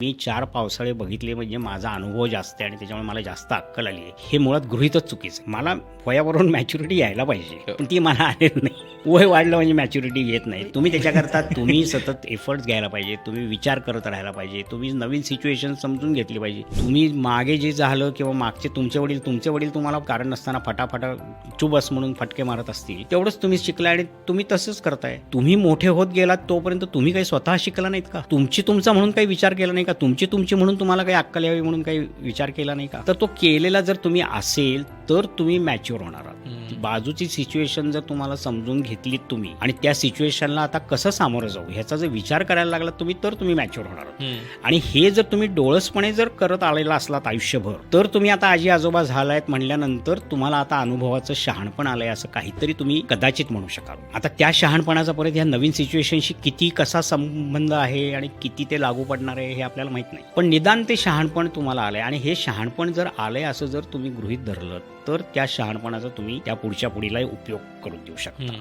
मी 4 पावसाळे बघितले म्हणजे माझा अनुभव जास्त आहे आणि त्याच्यामुळे मला जास्त अक्कल आली आहे. हे मुळात गृहीतच चुकीचं आहे. मला वयावरून मॅच्युरिटी यायला पाहिजे, पण ती मला आलेली नाही. वय वाढलं म्हणजे मॅच्युरिटी येत नाही. तुम्ही त्याच्याकरता तुम्ही सतत एफर्ट्स घ्यायला पाहिजे, तुम्ही विचार करत राहायला पाहिजे, तुम्ही नवीन सिच्युएशन समजून घेतली पाहिजे. तुम्ही मागे जे झालं किंवा मागचे तुमचे वडील तुम्हाला कारण नसताना फटाफटा चुबस म्हणून फटके मारत असतील, तेवढंच तुम्ही शिकला आणि तुम्ही तसंच करताय. तुम्ही मोठे होत गेलात तोपर्यंत तुम्ही काही स्वतः शिकला नाहीत का? तुमचा म्हणून काही विचार केला नाही का? तुमची म्हणून तुम्हाला काही अक्कल यावी म्हणून काही विचार केला नाही का? तर तो केलेला जर तुम्ही असेल तर तुम्ही मॅच्युअर होणार आहात. बाजूची सिच्युएशन जर तुम्हाला समजून घेतलीत तुम्ही आणि त्या सिच्युएशनला आता कसं सामोरं जाऊ ह्याचा जर विचार करायला लागला तर तुम्ही मॅच्युअर होणार आहात. आणि हे जर तुम्ही डोळसपणे जर करत आलेला असलात आयुष्यभर, तर तुम्ही आता आजी आजोबा झालायत म्हणल्यानंतर तुम्हाला आता अनुभवाचं शहाणपण आलंय असं काहीतरी तुम्ही कदाचित म्हणू शकाल. आता त्या शहाणपणाचा परत ह्या नवीन सिच्युएशनशी कसा संबंध आहे आणि किती ते लागू पडणार आहे हे आपल्याला माहित नाही, पण निदान ते शहाणपण तुम्हाला आलंय. आणि हे शहाणपण जर आलंय असं जर तुम्ही गृहीत धरलं तर त्या शहाणपणाचा तुम्ही त्या पुढच्या पिढीला उपयोग करून देऊ शकता.